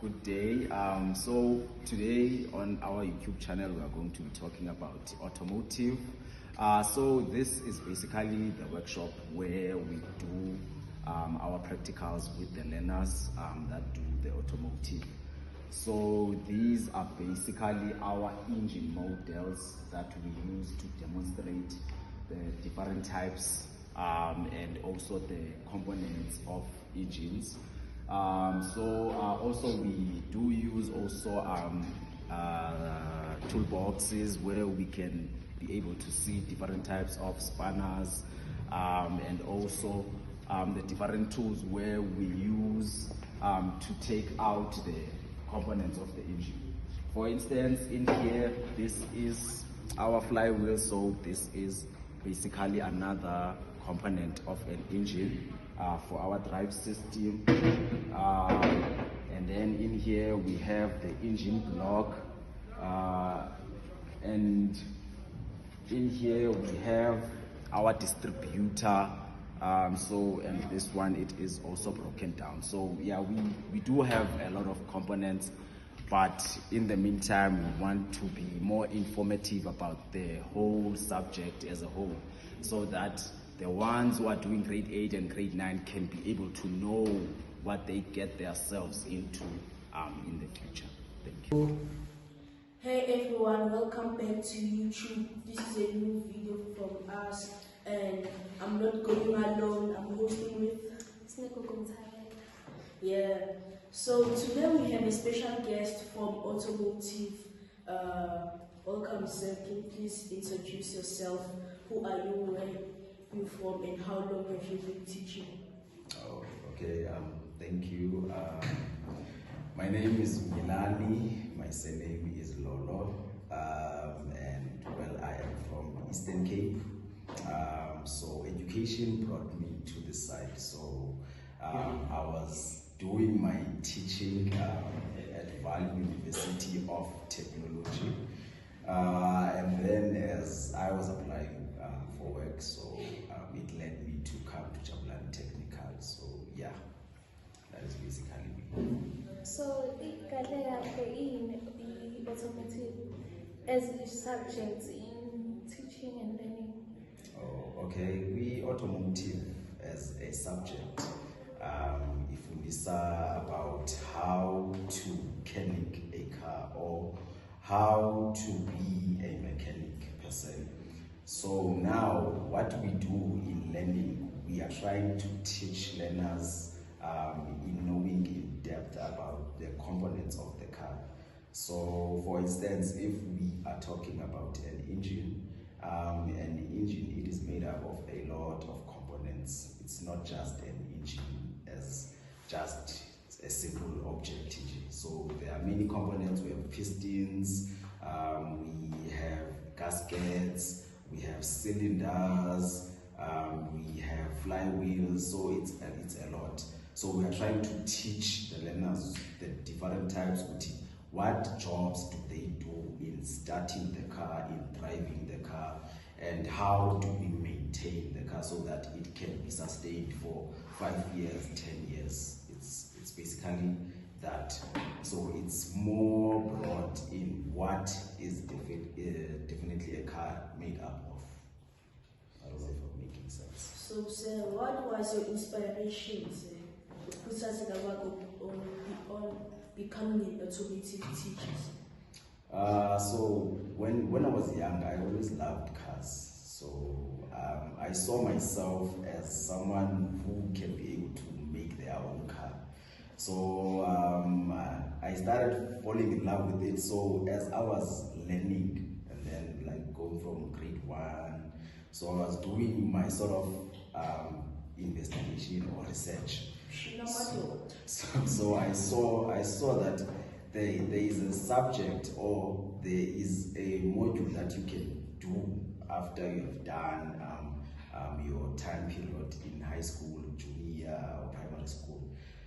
Good day. So today on our YouTube channel, we are going to be talking about automotive. So this is basically the workshop where we do our practicals with the learners that do the automotive. So these are basically our engine models that we use to demonstrate the different types and also the components of engines. Also we do use also toolboxes where we can be able to see different types of spanners and also the different tools where we use to take out the components of the engine. For instance, in here, this is our flywheel, so this is basically another component of an engine for our drive system. And then in here we have the engine block, and in here we have our distributor. And this one, it is also broken down. So yeah, we do have a lot of components, but in the meantime we want to be more informative about the whole subject as a whole, so that the ones who are doing grade 8 and grade 9 can be able to know what they get themselves into in the future. Thank you. Hey everyone, welcome back to YouTube. This is a new video from us, and I'm not going alone. I'm hosting with Sneko. Yeah. So today we have a special guest from Automotive. Welcome, sir. Can you please introduce yourself? Who are you? Where are you from? And how long have you been teaching? Oh, okay. Thank you. My name is Jabulani. My surname is Lolo, and well, I am from Eastern Cape. So education brought me to this side. So I was doing my teaching at Value University of Technology, and then as I was applying for work, so it led me to come to Jabulani Technical. So yeah, that is basically me. So, in the automotive as a subject in teaching and learning? Oh, okay. We automotive as a subject. Ifundisa about how to mechanic a car or how to be a mechanic per se. So now what we do in learning, we are trying to teach learners in knowing in depth about the components of the car. So for instance, if we are talking about an engine, it is made up of a lot of components. It's not just an engine as just a simple object. So there are many components. We have pistons, we have gaskets, we have cylinders, we have flywheels. So it's a lot. So we are trying to teach the learners the different types. What jobs do they do in starting the car, in driving the car, and how do we maintain the car so that it can be sustained for 5 years, 10 years. It's basically that. So it's more broad in what is definitely a car made up of. I don't know if I'm making sense. So, sir, what was your inspiration, sir, to put us in our on becoming an automotive teacher? So when I was young, I always loved cars. So I saw myself as someone who can be able to make their own car. So I started falling in love with it. So as I was learning, and then like going from grade 1, so I was doing my sort of investigation or research. So I saw that there is a subject, or there is a module that you can do after you have done your time period in high school, junior or primary school.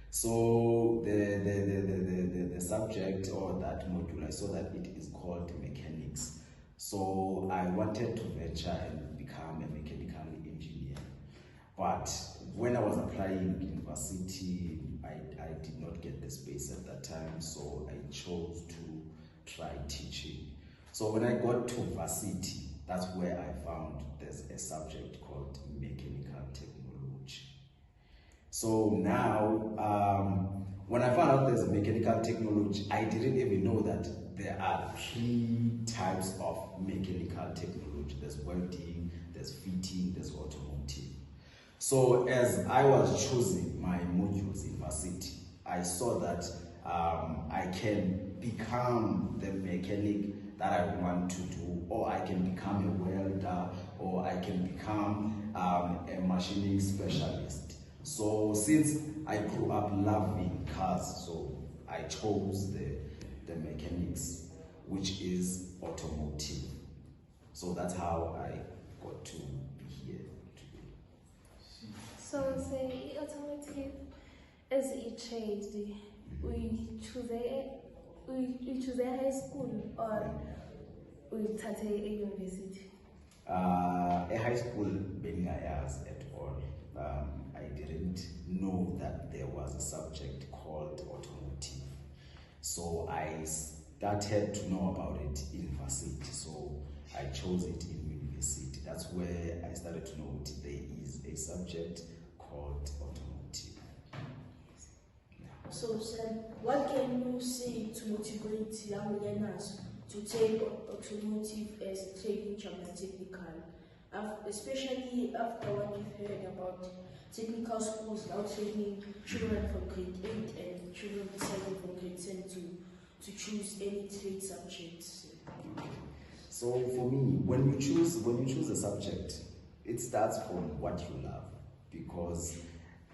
So the subject or that module, I saw that it is called mechanics. So I wanted to venture and become a mechanical engineer. But when I was applying university, I did not get the space at that time, so I chose to try teaching. So when I got to varsity, that's where I found there's a subject called mechanical technology. So now, when I found out there's a mechanical technology, I didn't even know that there are 3 types of mechanical technology. There's welding, there's fitting, there's automotive. So as I was choosing my modules in varsity, I saw that I can become the mechanic that I want to do, or I can become a welder, or I can become a machining specialist. So since I grew up loving cars, so I chose the mechanics, which is automotive. So that's how I got to be here today. So say automotive as a trade, we choose a high school or we start a university. A high school being as at all. I didn't know that there was a subject called automotive. So I started to know about it in varsity. So I chose it in university. That's where I started to know there is a subject called automotive. So, sir, what can you say to motivate young learners to take automotive as a trade in Jabulani Technical, especially after what we've heard about technical schools now training children from grade 8 and children deciding from grade 10 to choose any trade subjects? So for me, when you choose a subject, it starts from what you love, because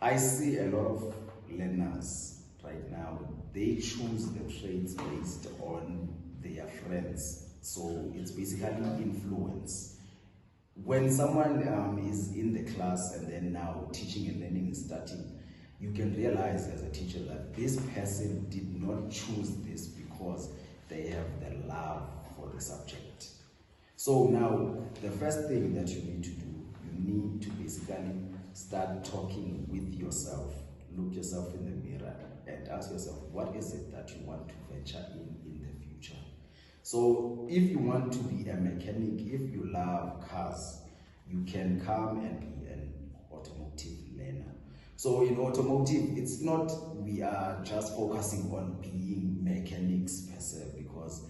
I see a lot of learners right now, they choose the trades based on their friends. So it's basically influence. When someone is in the class and then now teaching and learning is starting, you can realize as a teacher that this person did not choose this because they have the love for the subject. So now, the first thing that you need to do, you need to basically start talking with yourself. Look yourself in the mirror and ask yourself, what is it that you want to venture in the future? So if you want to be a mechanic, if you love cars, you can come and be an automotive learner. So in automotive, it's not we are just focusing on being mechanics per se, because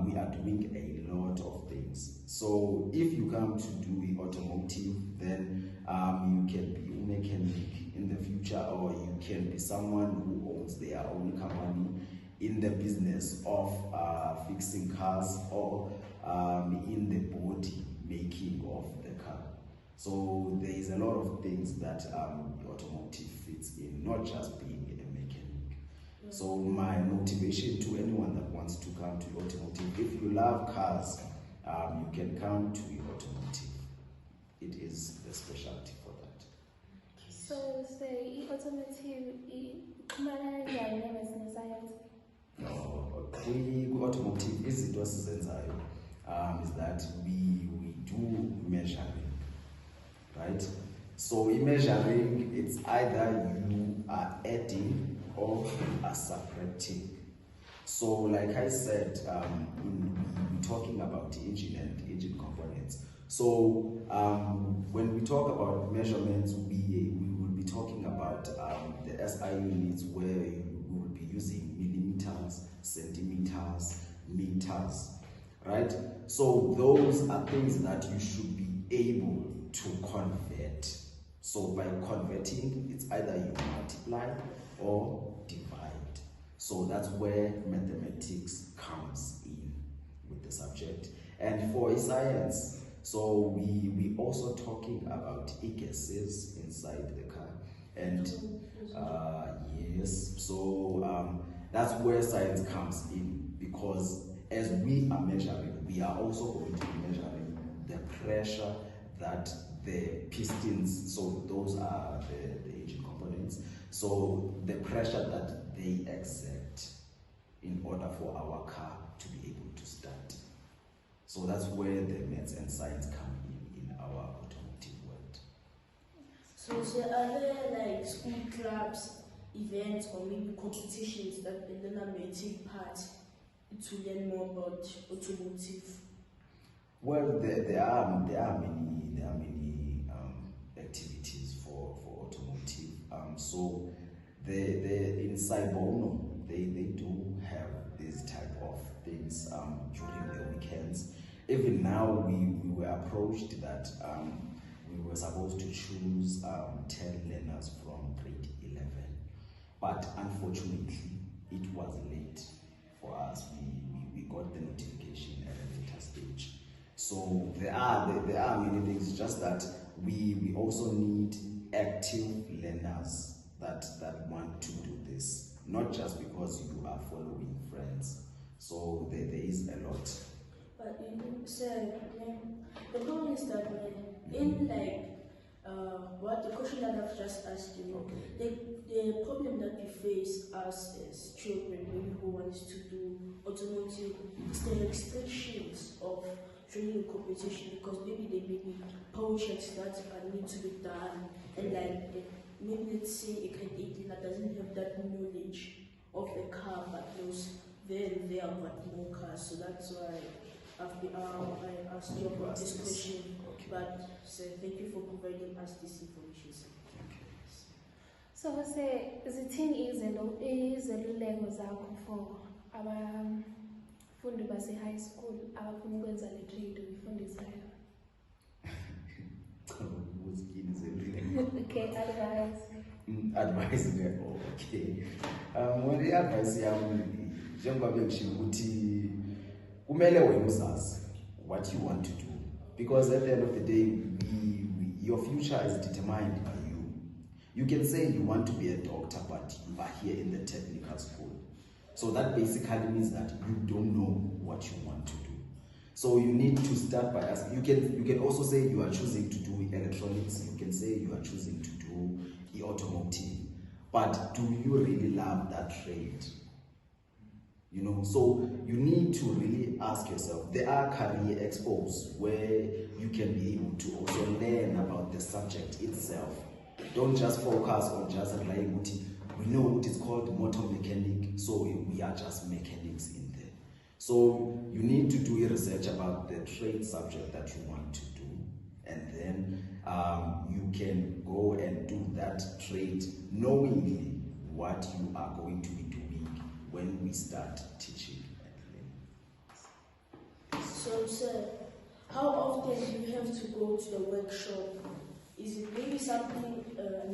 we are doing a lot of things. So if you come to do automotive, then you can be a mechanic in the future, or you can be someone who owns their own company in the business of fixing cars, or in the body making of the car. So there is a lot of things that automotive fits in, not just being a mechanic. So my motivation to anyone that wants to come to automotive, if you love cars, you can come to automotive. It is the specialty for that. So say automotive science. Automotive izinto esizenzayo is that we do measuring, right? So measuring, it's either you are adding or you are subtracting. So like I said, we're talking about the engine and engine components. So when we talk about measurements, we will be talking about the SI units, where we will be using millimeters, centimeters, meters, right? So those are things that you should be able to convert. So by converting, it's either you multiply or divide. So that's where mathematics comes in with the subject. And for science, so we also talking about gases inside the car. And yes, so that's where science comes in, because as we are measuring, we are also going to be measuring the pressure that the pistons, so those are the engine components, so the pressure that they exert in order for our car to be able to start. So that's where the maths and science come in our automotive world. So are there like school clubs, events, or maybe competitions that the learner may take part to learn more about automotive? Well, there are many activities for automotive. So the in Saibono they do have this type of things during the weekends. Even now we were approached that we were supposed to choose 10 learners from grade 11, but unfortunately it was late for us. We got the notification at a later stage. So there are many things, just that we also need active learners that want to do this, not just because you are following friends. So there is a lot. But you said the problem is that in like what the question that I've just asked you, Okay. the problem that we face as children, maybe who wants to do automotive, is the restrictions of training competition, because maybe there may be projects that need to be done, and like maybe let's say a grade 18 that doesn't have that knowledge of the car but knows there and there about more cars. So that's why I asked you about this question. Okay. But thank you for providing us this information. So say zithini izeluleko zakho for abafundi base high school abafuna ukwenza le trade uyifundisayo? Okay, advice. Advice okay. Well, the advice yami njengoba bengisho ukuthi kumele wena uzazi what you want to do, because at the end of the day your future is determined by you. You can say you want to be a doctor, but you are here in the technical school. So that basically means that you don't know what you want to do. So you need to start by asking. You can also say you are choosing to do electronics. You can say you are choosing to do the automotive. But do you really love that trade? You know, so you need to really ask yourself. There are career expos where you can be able to also learn about the subject itself. Don't just focus on just applying. We know what is called motor mechanic, so we are just mechanics in there. So you need to do a research about the trade subject that you want to do, and then you can go and do that trade knowingly what you are going to be doing when we start teaching and learning. So, sir, how often do you have to go to the workshop? Is it maybe something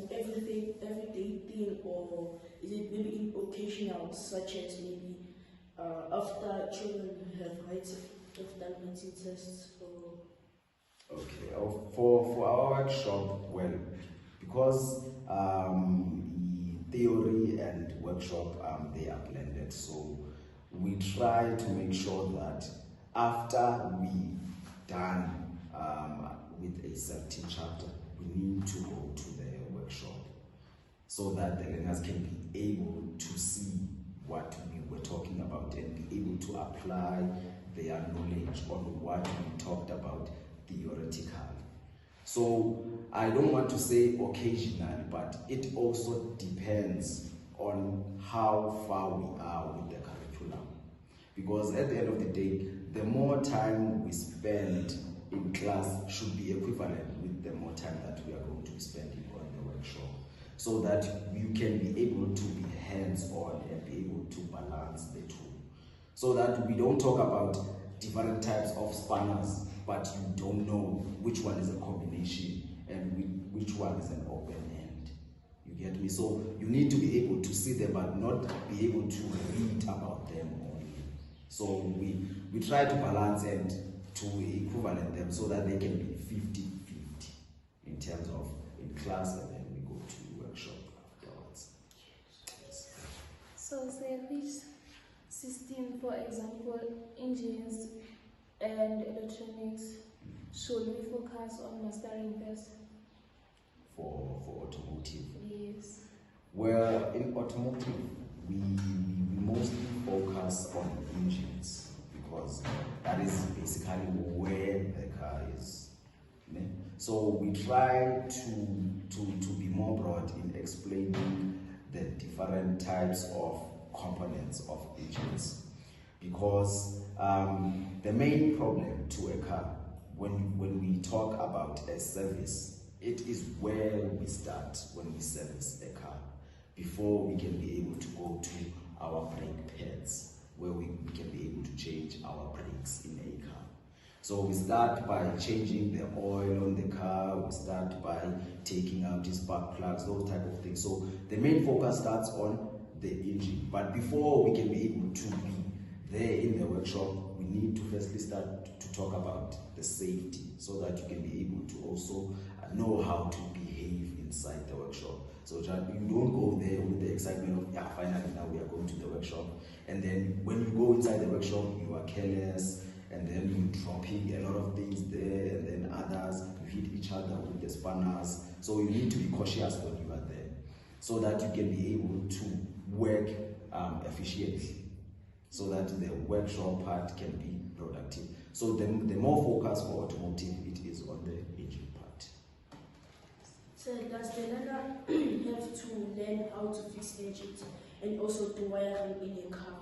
everyday thing, or is it maybe occasional, such as maybe after children have done written tests? Or okay, for our workshop, well, because theory and workshop they are blended, so we try to make sure that after we done with a certain chapter, we need to go to the workshop so that the learners can be able to see what we were talking about and be able to apply their knowledge on what we talked about theoretically. So I don't want to say occasionally, but it also depends on how far we are with the curriculum. Because at the end of the day, the more time we spend in class should be equivalent with the more time that we are going to be spending on the workshop, so that you can be able to be hands-on and be able to balance the two, so that we don't talk about different types of spanners but you don't know which one is a combination and which one is an open end. You get me? So you need to be able to see them but not be able to read about them only. So we try to balance and to equivalent them so that they can be 50-50 in terms of in class, and then we go to workshop afterwards. Yes. So say this system, for example, engines and electronics, should we focus on mastering first? For automotive? Yes. Well, in automotive, we mostly focus on engines because that is basically where the car is. So we try to be more broad in explaining the different types of components of engines, because the main problem to a car, when we talk about a service, it is where we start when we service a car, before we can be able to go to our brake pads, where we can be able to change our brakes in a car. So we start by changing the oil on the car, we start by taking out the spark plugs, those type of things. So the main focus starts on the engine. But before we can be able to be there in the workshop, we need to firstly start to talk about the safety, so that you can be able to also know how to behave inside the workshop. So you don't go there with the excitement of, yeah, finally now we are going to the workshop, and then when you go inside the workshop, you are careless, and then you're dropping a lot of things there, and then others, you hit each other with the spanners. So you need to be cautious when you are there, so that you can be able to work efficiently, so that the workshop part can be productive. So the more focus for automotive, it is on the engine part. So does the learner have to learn how to fix engines and also do wiring in a car?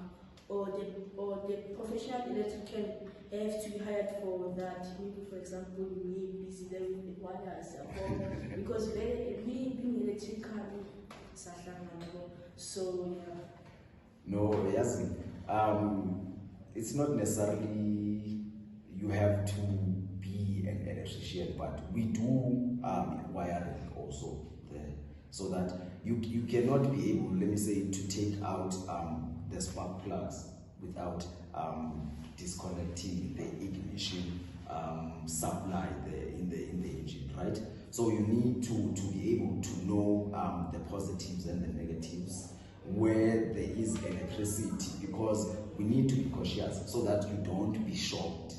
Or the professional electrician have to be hired for that? Maybe, for example, me busy there with the wires, because me being electrical, so yeah. No, yes, it's not necessarily you have to be an electrician, but we do wiring also there, so that you cannot be able, let me say, to take out the spark plugs without disconnecting the ignition supply in the engine, right? So you need to be able to know the positives and the negatives where there is electricity, because we need to be cautious so that you don't be shocked.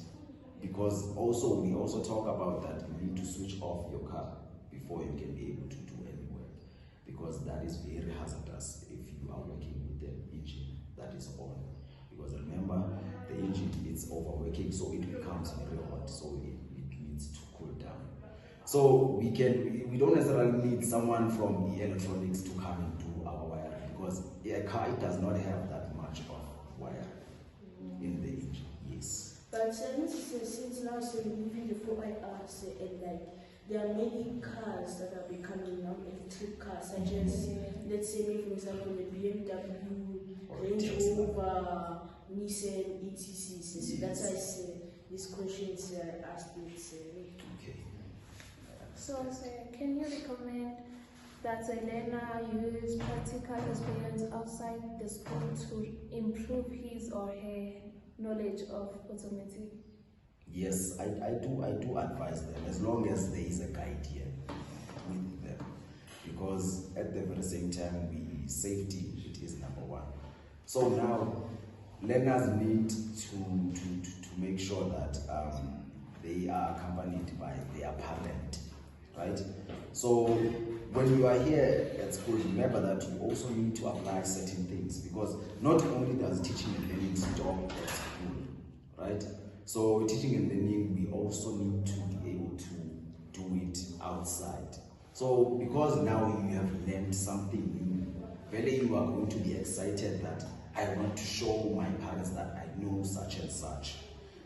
Because we also talk about that you need to switch off your car before you can be able to do any work, because that is very hazardous if you are working with the engine that is on. Because remember, the engine is overworking, so it becomes very hot, so it needs to cool down. So we don't necessarily need someone from the electronics to come and do our wiring, because a car, it does not have that much of wire in the engine. Yes. But since now moving the 4IRs, and like there are many cars that are becoming now electric cars, such as, let's say, for example, the BMW, Range Rover, Nissan, etc. So that's why I say these questions are asked. Okay. So, can you recommend that a learner use practical experience outside the school to improve his or her knowledge of automotive? Yes, I do advise them, as long as there is a guide here with them, because at the very same time, safety, it is number one. So now learners need to make sure that they are accompanied by their parent, right? So when you are here at school, remember that you also need to apply certain things, because not only does teaching and learning stop at school, right? So teaching and learning, we also need to be able to do it outside. So because now you have learned something new, really you are going to be excited that I want to show my parents that I know such and such.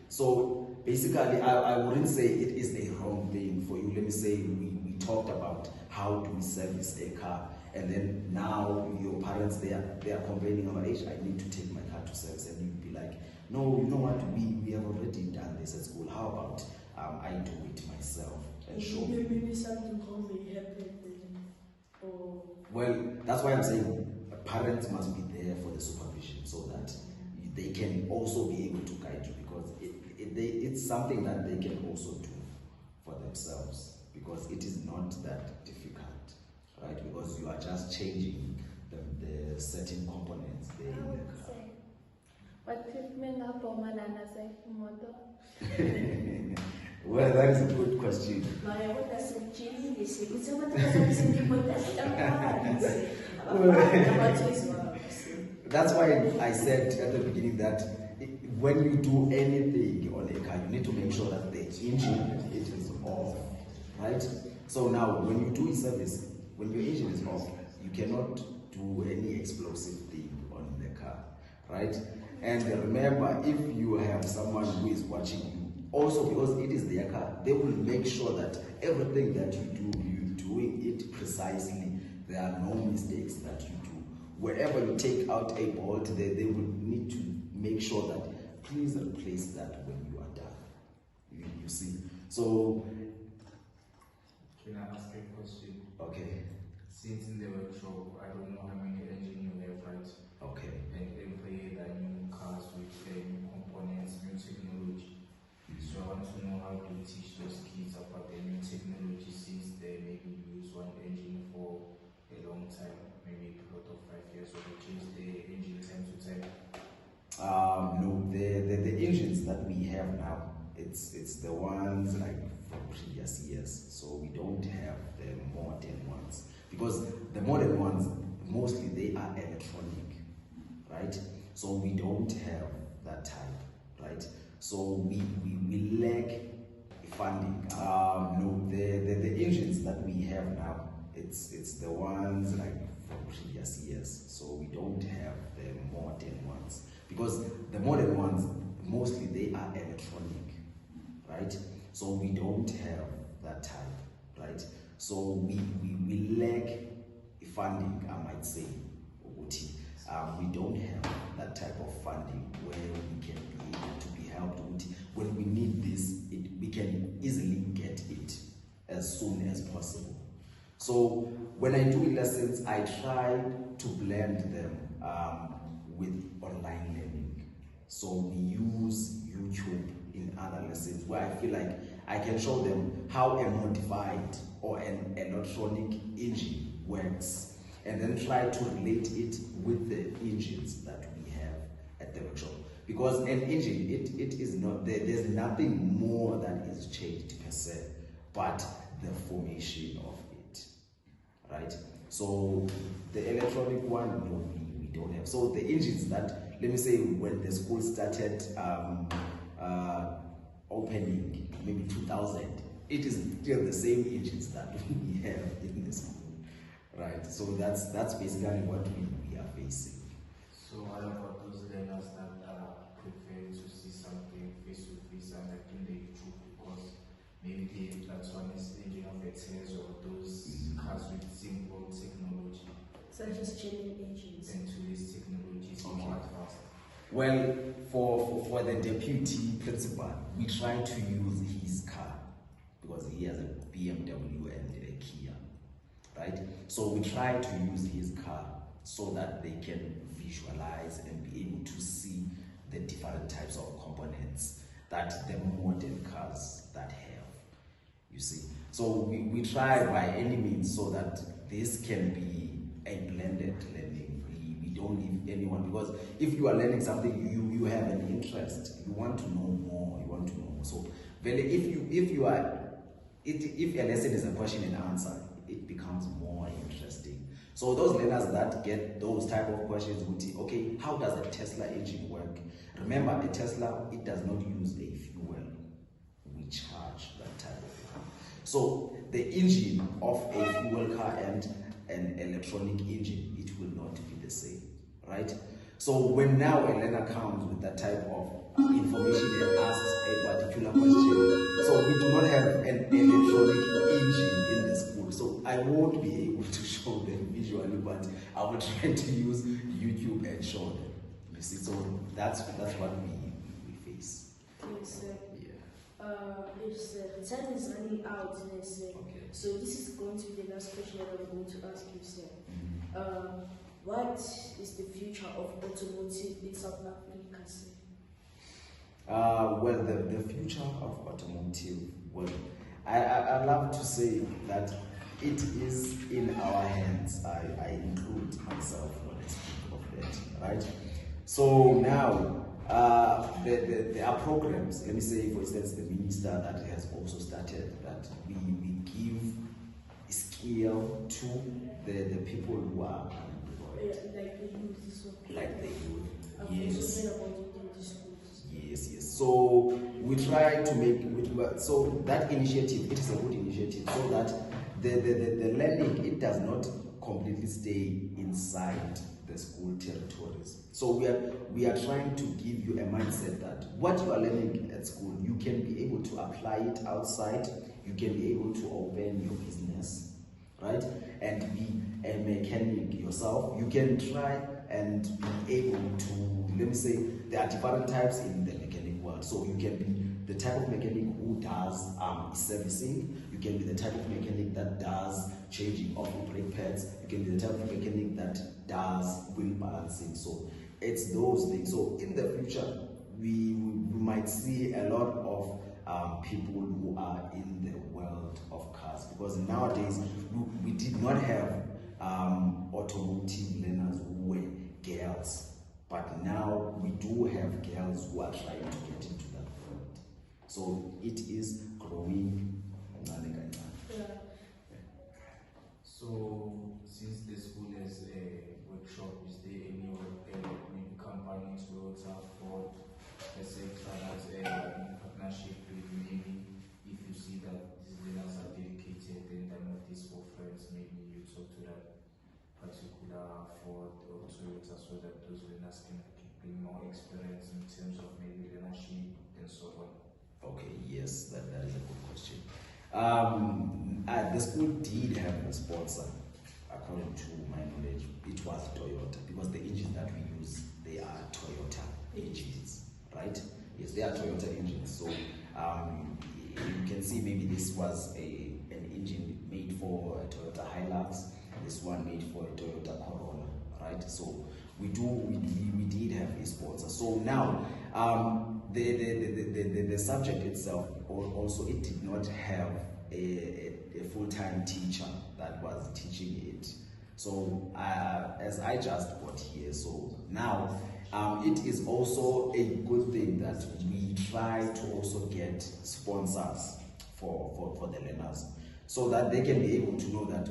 So basically, I wouldn't say it is a wrong thing for you. Let me say we talked about how do we service a car, and then now your parents, they are complaining about, I need to take my car to service, and you'd be like, no, you know what, we have already done this at school. How about I do it myself and show you? Maybe something wrong may happen. Well, that's why I'm saying parents must be there for the supervision, so that they can also be able to guide you, because it's something that they can also do for themselves, because it is not that difficult, right? Because you are just changing the certain components there in the car. Well, that is a good question. That's why I said at the beginning that when you do anything on a car, you need to make sure that the engine, it is off. right? So now, when you do a service, when your engine is off, you cannot do any explosive thing on the car, right? And remember, if you have someone who is watching you, also because it is their car, they will make sure that everything that you do, you're doing it precisely. There are no mistakes that you do. Wherever you take out a bolt, they will need to make sure that please replace that when you are done. You see. So, can I ask a question? Okay. Since in the workshop, I don't know how many engineers you have, right? Okay. And every year there are new cars with new components, new technology. So I want to know how to teach those kids about the new technology since they maybe use one engine for a long time, maybe a lot of 5 years, so they change the engine time to time. No, the engines that we have now, it's the ones like from previous years. So we don't have the modern ones because the modern ones mostly they are electronic, right? So we don't have that type, right? So we lack funding. No, the engines that we have now, it's the ones like from previous years. So we don't have the modern ones because the modern ones mostly they are electronic, right? So we don't have that type, right? So we lack funding, I might say. We don't have that type of funding where we can be able to be helped with. When we need this, we can easily get it as soon as possible. So when I do lessons, I try to blend them with online learning. So we use YouTube in other lessons where I feel like I can show them how a modified or an electronic engine works, and then try to relate it with the engines that we have at the workshop. Because an engine, it is not, there's nothing more that is changed per se, but the formation of it, right? So the electronic one, no, we don't have. So the engines that, let me say, when the school started opening, maybe 2000, it is still the same engines that we have in the school. Right, so that's basically what we are facing. So what about those learners that prefer to see something face to face and like in the YouTube because maybe that's one is engine of a Tesla or those cars with simple technology. Such as genuine engines. And today's technology is more advanced. Well, for the deputy principal, we try to use his car because he has a BMW and a Kia. Right? So we try to use his car so that they can visualize and be able to see the different types of components that the modern cars that have, you see. So we try by any means so that this can be a blended learning. We don't leave anyone, because if you are learning something, you have an interest, you want to know more, So if a lesson is a question and answer, it becomes more interesting. So those learners that get those type of questions would say, okay, how does a Tesla engine work? Remember, a Tesla, it does not use a fuel. We charge that type of car. So the engine of a fuel car and an electronic engine, it will not be the same, right? So when now a learner comes with that type of information and asks a particular question, so we do not have an electronic engine in the school, so I won't be able to show them visually, but I will try to use YouTube and show them. You see, so that's what we face. Yes, sir. Yeah. Yes, sir. The time is running out, yes, sir. Okay. So this is going to be the last question that I'm going to ask you, sir. Mm-hmm. What is the future of automotive in South Africa, sir? Well, the future of automotive, well, I love to say that it is in our hands. I include myself when I speak of that, right? So now, there are programs. Let me say, for instance, the minister that has also started that we give skill to the people who are unemployed. Like the youth, so. Like the youth, I've yes. also heard about it in the schools. Yes, yes. So we try to make so that initiative. It is a good initiative, so that the learning, it does not completely stay inside the school territories. So we are trying to give you a mindset that what you are learning at school, you can be able to apply it outside. You can be able to open your business, right, and be a mechanic yourself. You can try and be able to, let me say, there are different types in the mechanic world. So you can be the type of mechanic who does servicing. You can be the type of mechanic that does changing of brake pads. You can be the type of mechanic that does wheel balancing. So it's those things. So in the future, we might see a lot of people who are in the world of cars, because nowadays we did not have automotive learners who were girls, but now we do have girls who are trying to get into that world. So it is growing. Yeah. So, since the school has a workshop, is there any maybe company, Toyota, Ford, etc., that's in partnership with, maybe if you see that these learners are dedicated and they're not these for friends, maybe you talk to that particular Ford or Toyota so that those learners can bring more experience in terms of maybe leadership and so on. Okay, yes, that is a good question. The school did have a sponsor. According to my knowledge, it was Toyota, because the engines that we use, they are Toyota engines, right? Yes, they are Toyota engines. So you can see maybe this was an engine made for a Toyota Hilux, this one made for a Toyota Corolla, right? So we did have a sponsor. So now the subject itself also, it did not have a full-time teacher that was teaching it. So as I just got here, so now it is also a good thing that we try to also get sponsors for the learners, so that they can be able to know that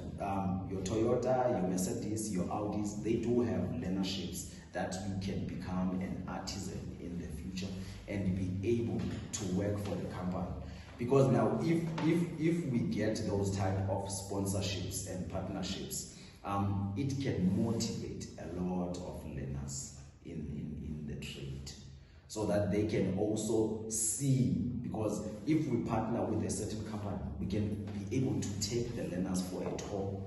your Toyota, your Mercedes, your Audis, they do have learnerships that you can become an artisan in the future and be able to work for the company. Because now if we get those type of sponsorships and partnerships, it can motivate a lot of learners in the trade, so that they can also see, because if we partner with a certain company, we can be able to take the learners for a tour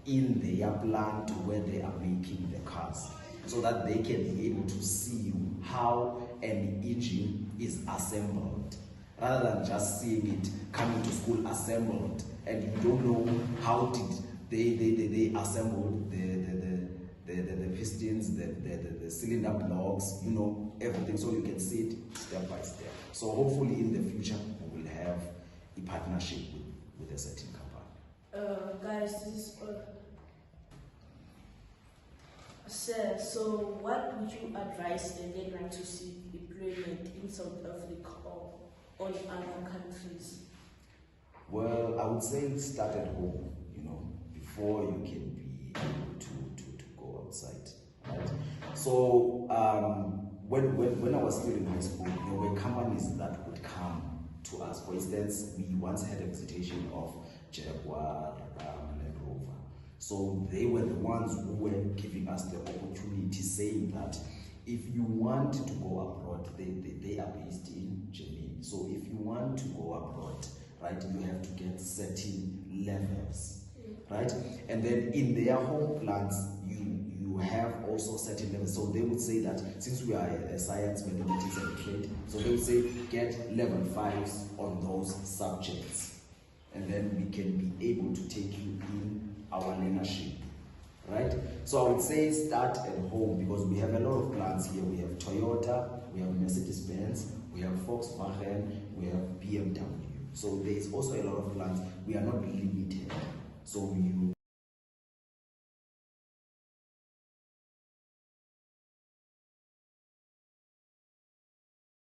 in their plant where they are making the cars, so that they can be able to see how an engine is assembled, rather than just seeing it coming to school assembled and you don't know how did they assemble the pistons, the cylinder blocks, you know, everything, so you can see it step by step. So hopefully in the future we will have a partnership with a certain company. Guys, this is so what would you advise a learner to seek employment in South Africa or in other countries? Well, I would say start at home, you know, before you can be able to go outside, right? So when I was still in high school, there were companies that would come to us. For instance, we once had a visitation of Jaguar, Land Rover. So they were the ones who were giving us the opportunity, saying that if you want to go abroad, they are based in Germany. So if you want to go abroad, right, you have to get certain levels, right? And then in their home plants, you have also certain levels. So they would say that since we are a science, mathematics, and trade, so they would say get level 5s on those subjects, and then we can be able to take you in our learnership, right? So I would say start at home, because we have a lot of plants here. We have Toyota, we have Mercedes-Benz, we have Volkswagen, we have BMW. So there is also a lot of plants. We are not limited. So you